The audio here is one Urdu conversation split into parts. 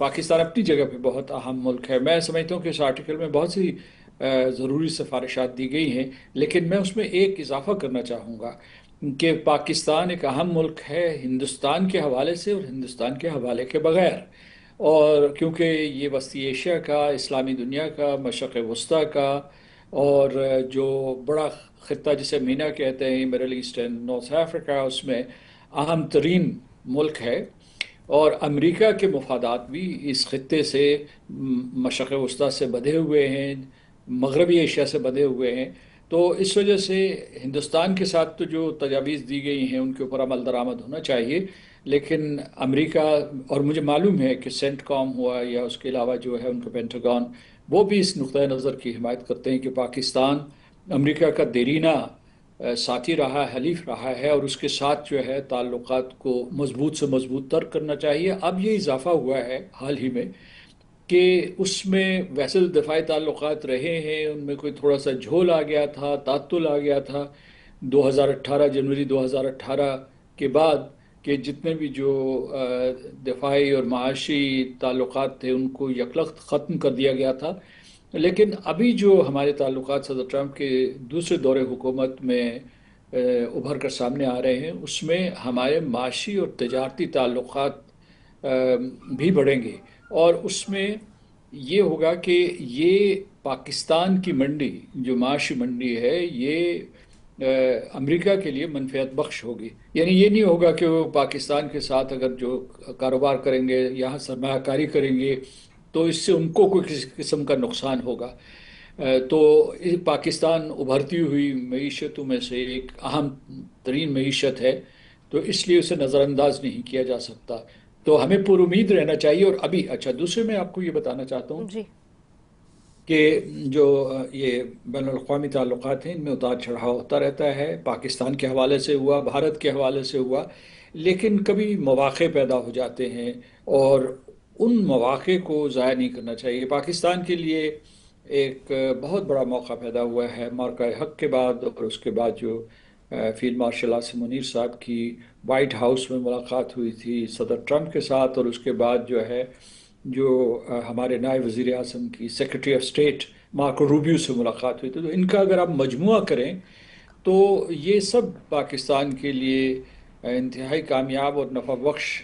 پاکستان اپنی جگہ پہ بہت اہم ملک ہے. میں سمجھتا ہوں کہ اس آرٹیکل میں بہت سی ضروری سفارشات دی گئی ہیں، لیکن میں اس میں ایک اضافہ کرنا چاہوں گا کہ پاکستان ایک اہم ملک ہے ہندوستان کے حوالے سے اور ہندوستان کے حوالے کے بغیر. اور کیونکہ یہ وسطی ایشیا کا، اسلامی دنیا کا، مشرق وسطیٰ کا، اور جو بڑا خطہ جسے مینا کہتے ہیں، مڈل ایسٹ اینڈ نارتھ افریقہ، اس میں اہم ترین ملک ہے. اور امریکہ کے مفادات بھی اس خطے سے، مشرق وسطیٰ سے بدھے ہوئے ہیں، مغربی ایشیا سے بدھے ہوئے ہیں. تو اس وجہ سے ہندوستان کے ساتھ تو جو تجاویز دی گئی ہیں ان کے اوپر عمل درآمد ہونا چاہیے، لیکن امریکہ، اور مجھے معلوم ہے کہ سینٹ کام ہوا یا اس کے علاوہ جو ہے ان کا پینٹاگون، وہ بھی اس نقطۂ نظر کی حمایت کرتے ہیں کہ پاکستان امریکہ کا دیرینہ ساتھی رہا ہے، حلیف رہا ہے، اور اس کے ساتھ جو ہے تعلقات کو مضبوط سے مضبوط تر کرنا چاہیے. اب یہ اضافہ ہوا ہے حال ہی میں کہ اس میں ویسے تو دفاعی تعلقات رہے ہیں، ان میں کوئی تھوڑا سا جھول آ گیا تھا، تعطل آ گیا تھا 2018، جنوری 2018 کے بعد، کہ جتنے بھی جو دفاعی اور معاشی تعلقات تھے ان کو یکلخت ختم کر دیا گیا تھا. لیکن ابھی جو ہمارے تعلقات صدر ٹرمپ کے دوسرے دور حکومت میں ابھر کر سامنے آ رہے ہیں، اس میں ہمارے معاشی اور تجارتی تعلقات بھی بڑھیں گے. اور اس میں یہ ہوگا کہ یہ پاکستان کی منڈی، جو معاشی منڈی ہے، یہ امریکہ کے لیے منفعت بخش ہوگی. یعنی یہ نہیں ہوگا کہ وہ پاکستان کے ساتھ اگر جو کاروبار کریں گے، یہاں سرمایہ کاری کریں گے، تو اس سے ان کو کوئی کسی قسم کا نقصان ہوگا. تو پاکستان ابھرتی ہوئی معیشتوں میں سے ایک اہم ترین معیشت ہے، تو اس لیے اسے نظر انداز نہیں کیا جا سکتا. تو ہمیں پر امید رہنا چاہیے. اور ابھی اچھا، دوسرے میں آپ کو یہ بتانا چاہتا ہوں جی کہ جو یہ بین الاقوامی تعلقات ہیں، ان میں اتار چڑھاؤ ہوتا رہتا ہے. پاکستان کے حوالے سے ہوا، بھارت کے حوالے سے ہوا، لیکن کبھی مواقع پیدا ہو جاتے ہیں اور ان مواقع کو ضائع نہیں کرنا چاہیے. پاکستان کے لیے ایک بہت بڑا موقع پیدا ہوا ہے مارکہ حق کے بعد، اور اس کے بعد جو فیلڈ مارشل عاصم منیر صاحب کی وائٹ ہاؤس میں ملاقات ہوئی تھی صدر ٹرمپ کے ساتھ، اور اس کے بعد جو ہے جو ہمارے نائب وزیر اعظم کی secretary of state Marco Rubio سے ملاقات ہوئی تھی. تو ان کا اگر آپ مجموعہ کریں تو یہ سب پاکستان کے لیے انتہائی کامیاب اور نفع بخش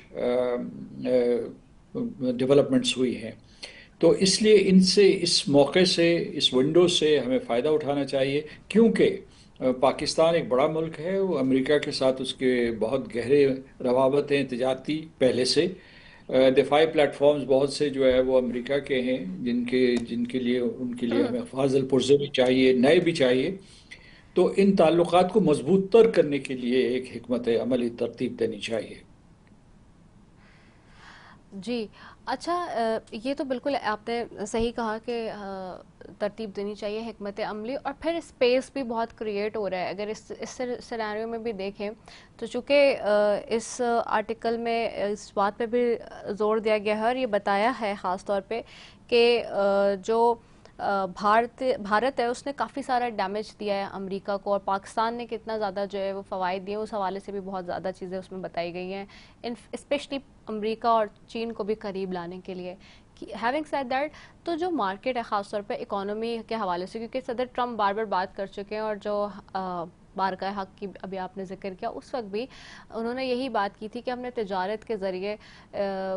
ڈیولپمنٹس ہوئی ہیں. تو اس لیے ان سے، اس موقع سے، اس ونڈو سے ہمیں فائدہ اٹھانا چاہیے، کیونکہ پاکستان ایک بڑا ملک ہے، وہ امریکہ کے ساتھ اس کے بہت گہرے روابط ہیں تجارتی پہلے سے. دفاعی پلیٹ فارمز بہت سے جو ہے وہ امریکہ کے ہیں، جن کے لیے، ان کے لیے ہمیں فاضل پرزے بھی چاہیے، نئے بھی چاہیے. تو ان تعلقات کو مضبوط تر کرنے کے لیے ایک حکمت عملی ترتیب دینی چاہیے. جی اچھا، یہ تو بالکل آپ نے صحیح کہا کہ ترتیب دینی چاہیے، حکمت عملی، اور پھر اسپیس بھی بہت کریٹ ہو رہا ہے. اگر اس سیناریو میں بھی دیکھیں تو چونکہ اس آرٹیکل میں اس بات پہ بھی زور دیا گیا ہے اور یہ بتایا ہے خاص طور پہ کہ جو بھارت ہے اس نے کافی سارا ڈیمیج دیا ہے امریکہ کو، اور پاکستان نے کتنا زیادہ جو ہے وہ فوائد دیے، اس حوالے سے بھی بہت زیادہ چیزیں اس میں بتائی گئی ہیں، اسپیشلی امریکہ اور چین کو بھی قریب لانے کے لیے. ہیونگ سیڈ دیٹ، تو جو مارکیٹ ہے خاص طور پہ اکانومی کے حوالے سے، کیونکہ صدر ٹرمپ بار بار بات کر چکے ہیں، اور جو بارگاہ حق کی ابھی آپ نے ذکر کیا، اس وقت بھی انہوں نے یہی بات کی تھی کہ ہم نے تجارت کے ذریعے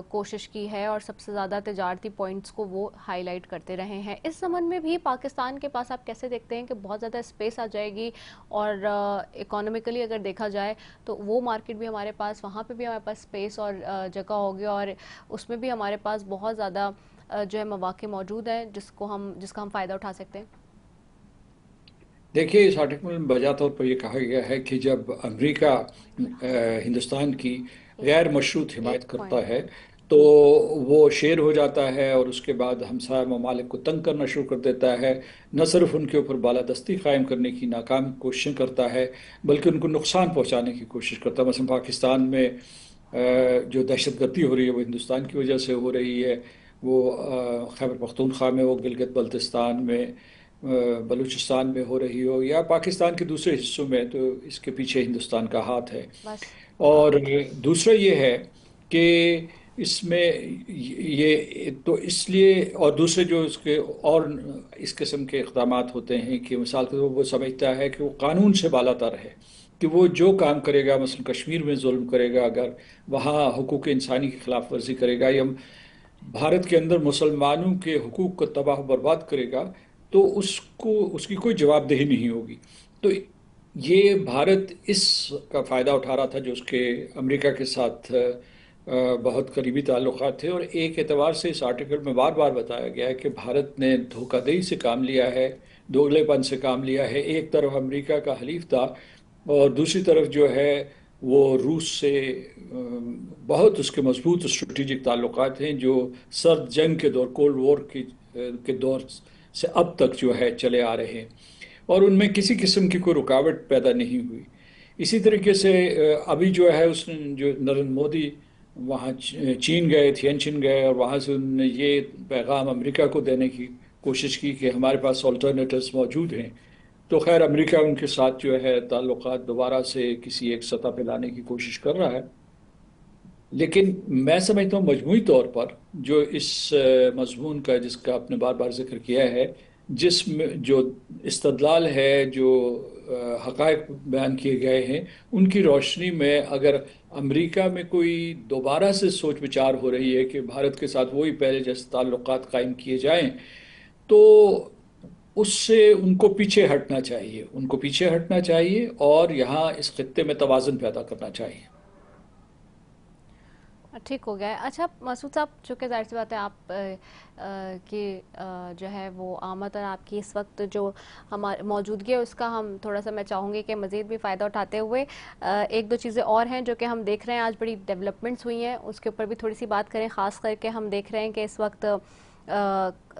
کوشش کی ہے، اور سب سے زیادہ تجارتی پوائنٹس کو وہ ہائی لائٹ کرتے رہے ہیں. اس زمن میں بھی پاکستان کے پاس آپ کیسے دیکھتے ہیں کہ بہت زیادہ اسپیس آ جائے گی، اور اکانومیکلی اگر دیکھا جائے تو وہ مارکیٹ بھی ہمارے پاس، وہاں پہ بھی ہمارے پاس اسپیس اور جگہ ہوگی، اور اس میں بھی ہمارے پاس بہت زیادہ جو ہے مواقع موجود ہیں جس کا ہم فائدہ اٹھا سکتے ہیں؟ دیکھیے، اس آرٹیکل میں بجا طور پر یہ کہا گیا ہے کہ جب امریکہ ہندوستان کی غیر مشروط ایک حمایت کرتا پوائنٹ. ہے تو وہ شیر ہو جاتا ہے، اور اس کے بعد ہمسایہ ممالک کو تنگ کرنا شروع کر دیتا ہے. نہ صرف ان کے اوپر بالادستی قائم کرنے کی ناکام کوششیں کرتا ہے، بلکہ ان کو نقصان پہنچانے کی کوشش کرتا ہے. مثلا پاکستان میں جو دہشت گردی ہو رہی ہے وہ ہندوستان کی وجہ سے ہو رہی ہے. وہ خیبر پختونخوا میں، وہ گلگت بلتستان میں، بلوچستان میں ہو رہی ہو، یا پاکستان کے دوسرے حصوں میں، تو اس کے پیچھے ہندوستان کا ہاتھ ہے. بس اور دوسرا یہ ہے کہ اس میں یہ تو اس لیے، اور دوسرے جو اس کے اور اس قسم کے اقدامات ہوتے ہیں کہ مثال کے طور پر وہ سمجھتا ہے کہ وہ قانون سے بالا تر ہے، کہ وہ جو کام کرے گا، مثلا کشمیر میں ظلم کرے گا، اگر وہاں حقوق انسانی کی خلاف ورزی کرے گا، یا بھارت کے اندر مسلمانوں کے حقوق کو تباہ و برباد کرے گا، تو اس کی کوئی جواب دہی نہیں ہوگی۔ تو یہ بھارت اس کا فائدہ اٹھا رہا تھا جو اس کے امریکہ کے ساتھ بہت قریبی تعلقات تھے، اور ایک اعتبار سے اس آرٹیکل میں بار بار بتایا گیا ہے کہ بھارت نے دھوکہ دہی سے کام لیا ہے، دوگلے پن سے کام لیا ہے۔ ایک طرف امریکہ کا حلیف تھا، اور دوسری طرف جو ہے وہ روس سے بہت اس کے مضبوط اسٹریٹجک تعلقات ہیں، جو سرد جنگ کے دور، کولڈ وار کے دور سے اب تک جو ہے چلے آ رہے ہیں، اور ان میں کسی قسم کی کوئی رکاوٹ پیدا نہیں ہوئی۔ اسی طریقے سے ابھی جو ہے اس نے جو نریندر مودی وہاں چین گئے، تھین گئے، اور وہاں سے انہوں نے یہ پیغام امریکہ کو دینے کی کوشش کی کہ ہمارے پاس آلٹرنیٹوز موجود ہیں۔ تو خیر امریکہ ان کے ساتھ جو ہے تعلقات دوبارہ سے کسی ایک سطح پہ لانے کی کوشش کر رہا ہے، لیکن میں سمجھتا ہوں مجموعی طور پر جو اس مضمون کا، جس کا آپ نے بار بار ذکر کیا ہے، جس میں جو استدلال ہے، جو حقائق بیان کیے گئے ہیں، ان کی روشنی میں اگر امریکہ میں کوئی دوبارہ سے سوچ بچار ہو رہی ہے کہ بھارت کے ساتھ وہی پہلے جیسے تعلقات قائم کیے جائیں، تو اس سے ان کو پیچھے ہٹنا چاہیے، ان کو پیچھے ہٹنا چاہیے، اور یہاں اس خطے میں توازن پیدا کرنا چاہیے۔ ٹھیک ہو گیا ہے۔ اچھا مسعود صاحب، چونکہ ظاہر سی بات ہے آپ کی جو ہے وہ آمد اور آپ کی اس وقت جو ہماری موجودگی ہے اس کا ہم تھوڑا سا، میں چاہوں گی کہ مزید بھی فائدہ اٹھاتے ہوئے ایک دو چیزیں اور ہیں جو کہ ہم دیکھ رہے ہیں، آج بڑی ڈیولپمنٹس ہوئی ہیں، اس کے اوپر بھی تھوڑی سی بات کریں۔ خاص کر کے ہم دیکھ رہے ہیں کہ اس وقت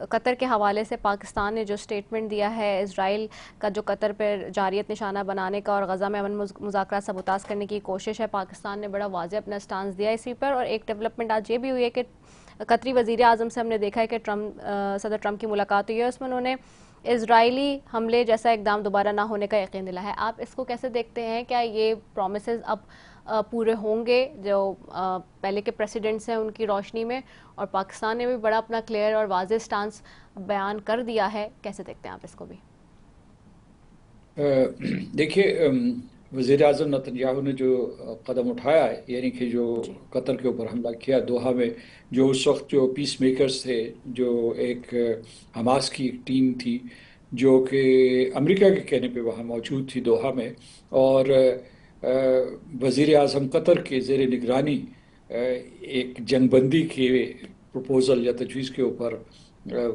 قطر کے حوالے سے پاکستان نے جو سٹیٹمنٹ دیا ہے، اسرائیل کا جو قطر پر جارحیت نشانہ بنانے کا اور غزہ میں امن مذاکرات سبوتاژ کرنے کی کوشش ہے، پاکستان نے بڑا واضح اپنا سٹانس دیا اسی پر۔ اور ایک ڈیولپمنٹ آج یہ بھی ہوئی ہے کہ قطری وزیر اعظم سے ہم نے دیکھا ہے کہ صدر ٹرمپ کی ملاقات ہوئی ہے، اس میں انہوں نے اسرائیلی حملے جیسا اقدام دوبارہ نہ ہونے کا یقین دلا ہے۔ آپ اس کو کیسے دیکھتے ہیں؟ کیا یہ پرومسز اب پورے ہوں گے جو پہلے کے پریسیڈنٹس ہیں ان کی روشنی میں؟ اور پاکستان نے بھی بڑا اپنا کلیئر اور واضح سٹانس بیان کر دیا ہے، کیسے دیکھتے ہیں آپ اس کو بھی؟ دیکھیے، وزیر اعظم نتنیاہو نے جو قدم اٹھایا ہے، یعنی کہ جو جی قطر کے اوپر حملہ کیا دوحہ میں، جو اس وقت جو پیس میکرز تھے، جو ایک حماس کی ایک ٹیم تھی جو کہ امریکہ کے کہنے پہ وہاں موجود تھی دوحہ میں، اور وزیر اعظم قطر کے زیر نگرانی ایک جنگ بندی کے پروپوزل یا تجویز کے اوپر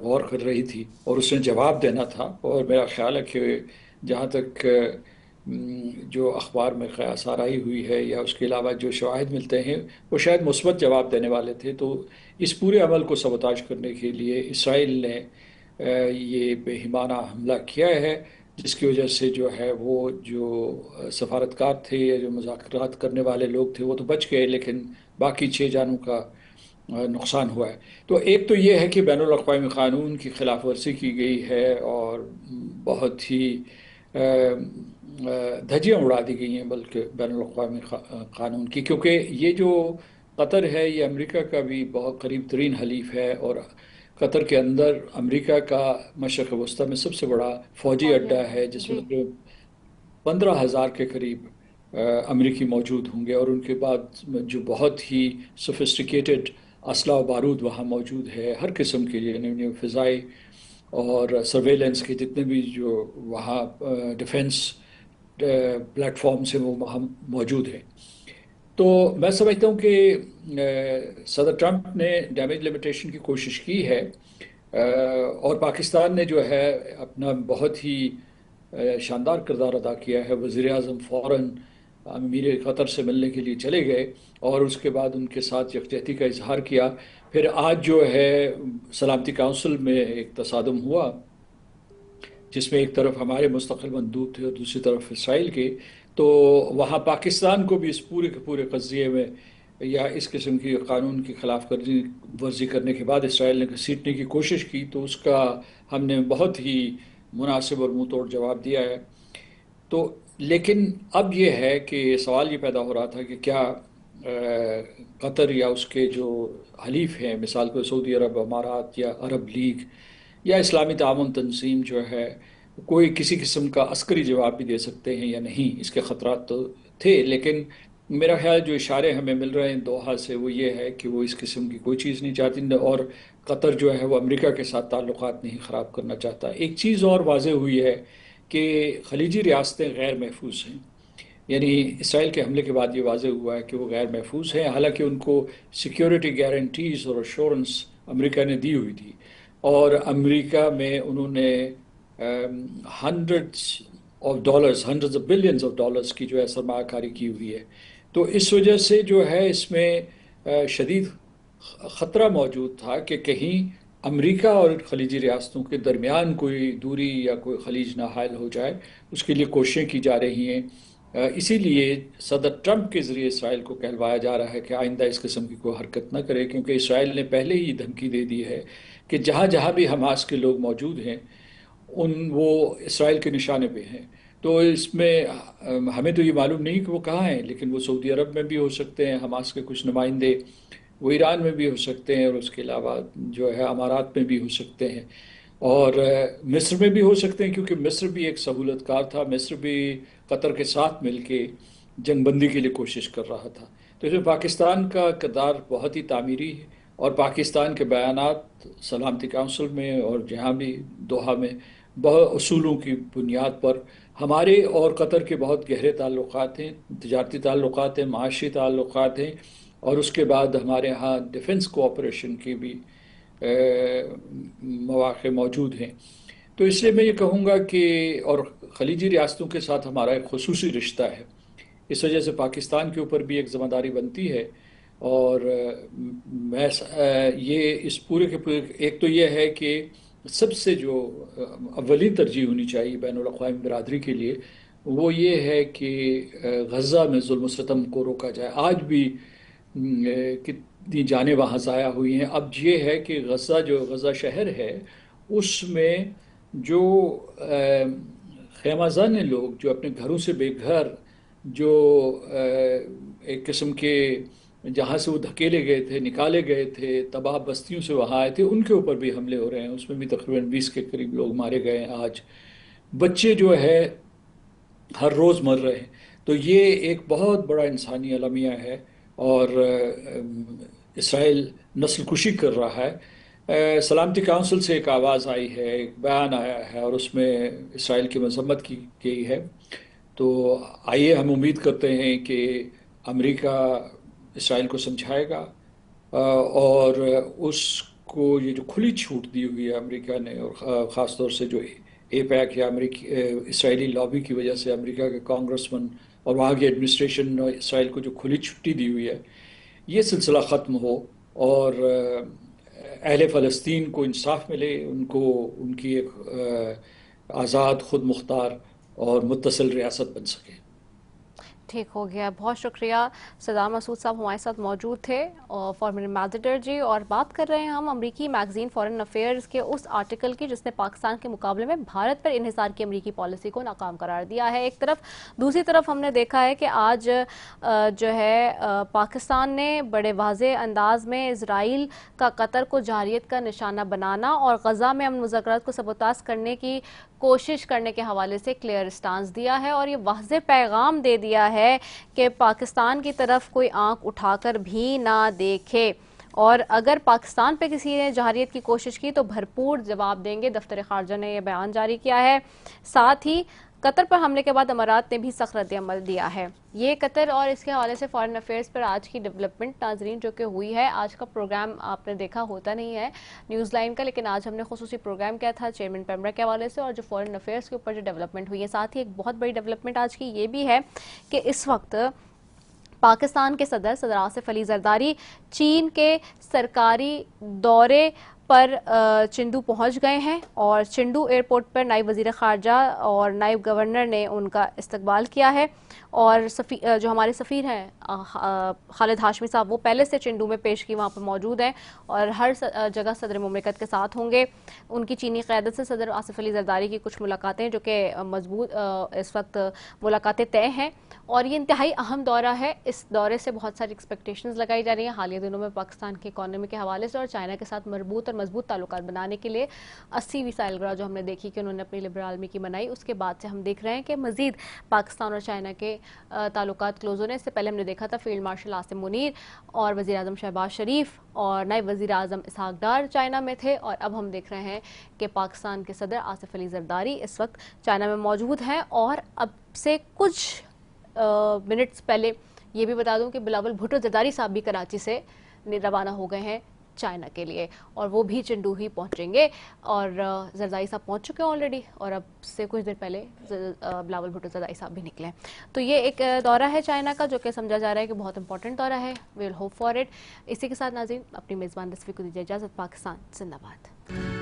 غور کر رہی تھی، اور اس نے جواب دینا تھا، اور میرا خیال ہے کہ جہاں تک جو اخبار میں قیاس آرائی ہوئی ہے یا اس کے علاوہ جو شواہد ملتے ہیں، وہ شاید مثبت جواب دینے والے تھے۔ تو اس پورے عمل کو سبوتاژ کرنے کے لیے اسرائیل نے یہ بے ایمانہ حملہ کیا ہے، جس کی وجہ سے جو ہے وہ جو سفارتکار تھے یا جو مذاکرات کرنے والے لوگ تھے وہ تو بچ گئے، لیکن باقی 6 جانوں کا نقصان ہوا ہے۔ تو ایک تو یہ ہے کہ بین الاقوامی قانون کی خلاف ورزی کی گئی ہے، اور بہت ہی دھجیاں اڑا دی گئی ہیں بلکہ بین الاقوامی قانون کی، کیونکہ یہ جو قطر ہے یہ امریکہ کا بھی بہت قریب ترین حلیف ہے، اور قطر کے اندر امریکہ کا مشرق وسطی میں سب سے بڑا فوجی فوجی اڈہ اڈہ ہے، ہے جس جی۔ میں 15,000 کے قریب امریکی موجود ہوں گے، اور ان کے بعد جو بہت ہی سوفسٹیکیٹڈ اسلحہ و بارود وہاں موجود ہے ہر قسم کے، یعنی فضائی اور سرویلنس کے جتنے بھی جو وہاں ڈیفنس پلیٹ فارمز ہیں وہ وہاں موجود ہیں۔ تو میں سمجھتا ہوں کہ صدر ٹرمپ نے ڈیمیج لمیٹیشن کی کوشش کی ہے، اور پاکستان نے جو ہے اپنا بہت ہی شاندار کردار ادا کیا ہے۔ وزیر اعظم فوراً امیر قطر سے ملنے کے لیے چلے گئے، اور اس کے بعد ان کے ساتھ یکجہتی کا اظہار کیا۔ پھر آج جو ہے سلامتی کونسل میں ایک تصادم ہوا، جس میں ایک طرف ہمارے مستقل مندوب تھے اور دوسری طرف اسرائیل کے، تو وہاں پاکستان کو بھی اس پورے کے پورے قضیے میں یا اس قسم کی قانون کی خلاف ورزی کرنے کے بعد اسرائیل نے گھسیٹنے کی کوشش کی، تو اس کا ہم نے بہت ہی مناسب اور منہ توڑ جواب دیا ہے۔ تو لیکن اب یہ ہے کہ سوال یہ پیدا ہو رہا تھا کہ کیا قطر یا اس کے جو حلیف ہیں، مثال کو سعودی عرب، امارات یا عرب لیگ یا اسلامی تعاون تنظیم جو ہے، کوئی کسی قسم کا عسکری جواب بھی دے سکتے ہیں یا نہیں، اس کے خطرات تو تھے، لیکن میرا خیال جو اشارے ہمیں مل رہے ہیں دوحہ سے وہ یہ ہے کہ وہ اس قسم کی کوئی چیز نہیں چاہتی، اور قطر جو ہے وہ امریکہ کے ساتھ تعلقات نہیں خراب کرنا چاہتا۔ ایک چیز اور واضح ہوئی ہے کہ خلیجی ریاستیں غیر محفوظ ہیں، یعنی اسرائیل کے حملے کے بعد یہ واضح ہوا ہے کہ وہ غیر محفوظ ہیں، حالانکہ ان کو سیکیورٹی گارنٹیز اور ایشورنس امریکہ نے دی ہوئی تھی، اور امریکہ میں انہوں نے hundreds of dollars, hundreds of billions of dollars کی جو ہے سرمایہ کاری کی ہوئی ہے۔ تو اس وجہ سے جو ہے اس میں شدید خطرہ موجود تھا کہ کہیں امریکہ اور خلیجی ریاستوں کے درمیان کوئی دوری یا کوئی خلیج نہ حائل ہو جائے، اس کے لیے کوششیں کی جا رہی ہیں۔ اسی لیے صدر ٹرمپ کے ذریعے اسرائیل کو کہلوایا جا رہا ہے کہ آئندہ اس قسم کی کوئی حرکت نہ کرے، کیونکہ اسرائیل نے پہلے ہی دھمکی دے دی ہے کہ جہاں جہاں بھی حماس کے لوگ موجود ہیں وہ اسرائیل کے نشانے پہ ہیں۔ تو اس میں ہمیں تو یہ معلوم نہیں کہ وہ کہاں ہیں، لیکن وہ سعودی عرب میں بھی ہو سکتے ہیں حماس کے کچھ نمائندے، وہ ایران میں بھی ہو سکتے ہیں، اور اس کے علاوہ جو ہے امارات میں بھی ہو سکتے ہیں، اور مصر میں بھی ہو سکتے ہیں، کیونکہ مصر بھی ایک سہولت کار تھا، مصر بھی قطر کے ساتھ مل کے جنگ بندی کے لیے کوشش کر رہا تھا۔ تو اس میں پاکستان کا کردار بہت ہی تعمیری ہے، اور پاکستان کے بیانات سلامتی کونسل میں اور جہاں بھی دوحہ میں بہت اصولوں کی بنیاد پر ہمارے اور قطر کے بہت گہرے تعلقات ہیں، تجارتی تعلقات ہیں، معاشی تعلقات ہیں، اور اس کے بعد ہمارے ہاں ڈیفنس کوآپریشن کی بھی مواقع موجود ہیں۔ تو اس لیے میں یہ کہوں گا کہ اور خلیجی ریاستوں کے ساتھ ہمارا ایک خصوصی رشتہ ہے، اس وجہ سے پاکستان کے اوپر بھی ایک ذمہ داری بنتی ہے، اور میں یہ اس پورے کے پورے ایک تو یہ ہے کہ سب سے جو اولین ترجیح ہونی چاہیے بین الاقوامی برادری کے لیے وہ یہ ہے کہ غزہ میں ظلم و ستم کو روکا جائے۔ آج بھی کتنی جانیں وہاں ضائع ہوئی ہیں۔ اب یہ ہے کہ غزہ شہر ہے، اس میں جو خیمہ زن لوگ جو اپنے گھروں سے بے گھر، جو ایک قسم کے جہاں سے وہ دھکیلے گئے تھے، نکالے گئے تھے، تباہ بستیوں سے وہاں آئے تھے، ان کے اوپر بھی حملے ہو رہے ہیں، اس میں بھی تقریباً 20 کے قریب لوگ مارے گئے ہیں۔ آج بچے جو ہے ہر روز مر رہے ہیں۔ تو یہ ایک بہت بڑا انسانی المیہ ہے، اور اسرائیل نسل کشی کر رہا ہے۔ سلامتی کونسل سے ایک آواز آئی ہے، ایک بیان آیا ہے، اور اس میں اسرائیل کی مذمت کی گئی ہے۔ تو آئیے ہم امید کرتے ہیں کہ امریکہ اسرائیل کو سمجھائے گا، اور اس کو یہ جو کھلی چھوٹ دی ہوئی ہے امریکہ نے، اور خاص طور سے جو اے پیک یا اسرائیلی لابی کی وجہ سے امریکہ کے کانگریسمن اور وہاں کی ایڈمنسٹریشن نے اسرائیل کو جو کھلی چھٹی دی ہوئی ہے، یہ سلسلہ ختم ہو، اور اہل فلسطین کو انصاف ملے، ان کو ان کی ایک آزاد، خود مختار اور متصل ریاست بن سکے۔ ٹھیک ہو گیا، بہت شکریہ۔ صدام مسعود صاحب ہمارے ساتھ موجود تھے، فارمر ایمبیسڈر جی، اور بات کر رہے ہیں ہم امریکی میگزین فارن افیئرز کے اس آرٹیکل کی جس نے پاکستان کے مقابلے میں بھارت پر انحصار کی امریکی پالیسی کو ناکام قرار دیا ہے ایک طرف۔ دوسری طرف ہم نے دیکھا ہے کہ آج جو ہے پاکستان نے بڑے واضح انداز میں اسرائیل کا قطر کو جارحیت کا نشانہ بنانا اور غزہ میں امن مذاکرات کو سبوتاژ کرنے کی کوشش کرنے کے حوالے سے کلیئر اسٹانس دیا ہے، اور یہ واضح پیغام دے دیا ہے کہ پاکستان کی طرف کوئی آنکھ اٹھا کر بھی نہ دیکھے، اور اگر پاکستان پہ کسی نے جارحیت کی کوشش کی تو بھرپور جواب دیں گے۔ دفتر خارجہ نے یہ بیان جاری کیا ہے۔ ساتھ ہی قطر پر حملے کے بعد امارات نے بھی سخت رد عمل دیا ہے۔ یہ قطر اور اس کے حوالے سے فارن افیئرز پر آج کی ڈیولپمنٹ ناظرین جو کہ ہوئی ہے۔ آج کا پروگرام آپ نے دیکھا ہوتا نہیں ہے نیوز لائن کا، لیکن آج ہم نے خصوصی پروگرام کیا تھا چیئرمین پیمرا کے حوالے سے، اور جو فارن افیئرز کے اوپر جو ڈیولپمنٹ ہوئی ہے۔ ساتھ ہی ایک بہت بڑی ڈیولپمنٹ آج کی یہ بھی ہے کہ اس وقت پاکستان کے صدر آصف علی زرداری چین کے سرکاری دورے پر چندو پہنچ گئے ہیں اور چندو ایئرپورٹ پر نائب وزیر خارجہ اور نائب گورنر نے ان کا استقبال کیا ہے، اور جو ہمارے سفیر ہیں خالد ہاشمی صاحب، وہ پہلے سے چندو میں پیش کی وہاں پر موجود ہیں اور ہر جگہ صدر مملکت کے ساتھ ہوں گے۔ ان کی چینی قیادت سے صدر آصف علی زرداری کی کچھ ملاقاتیں جو کہ مضبوط اس وقت ملاقاتیں طے ہیں، اور یہ انتہائی اہم دورہ ہے۔ اس دورے سے بہت ساری ایکسپیکٹیشنز لگائی جا رہی ہیں۔ حالیہ دنوں میں پاکستان کی اکانومی کے حوالے سے اور چائنا کے ساتھ مربوط اور مضبوط تعلقات بنانے کے لیے 80ویں سالگرہ جو ہم نے دیکھی کہ انہوں نے اپنی لبرل عالمی کی منائی، اس کے بعد سے ہم دیکھ رہے ہیں کہ مزید پاکستان اور چائنا کے تعلقات کلوز ہونے۔ اس سے پہلے ہم نے دیکھا تھا فیلڈ مارشل عاصم منیر اور وزیر اعظم شہباز شریف اور نائب وزیر اعظم اسحاق ڈار چائنا میں تھے، اور اب ہم دیکھ رہے ہیں کہ پاکستان کے صدر آصف علی زرداری اس وقت چائنا میں موجود ہیں۔ اور اب سے کچھ منٹس پہلے یہ بھی بتا دوں کہ بلاول بھٹو زرداری صاحب بھی کراچی سے روانہ ہو گئے ہیں چائنا کے لیے، اور وہ بھی چندو ہی پہنچیں گے، اور زرداری صاحب پہنچ چکے ہیں آلریڈی، اور اب سے کچھ دیر پہلے بلاول بھٹو زرداری صاحب بھی نکلے ہیں۔ تو یہ ایک دورہ ہے چائنا کا جو کہ سمجھا جا رہا ہے کہ بہت امپورٹنٹ دورہ ہے۔ وی ول ہوپ فار اٹ۔ اسی کے ساتھ ناظرین اپنی میزبان رسوی کو دیجیے اجازت۔ پاکستان زندہ باد۔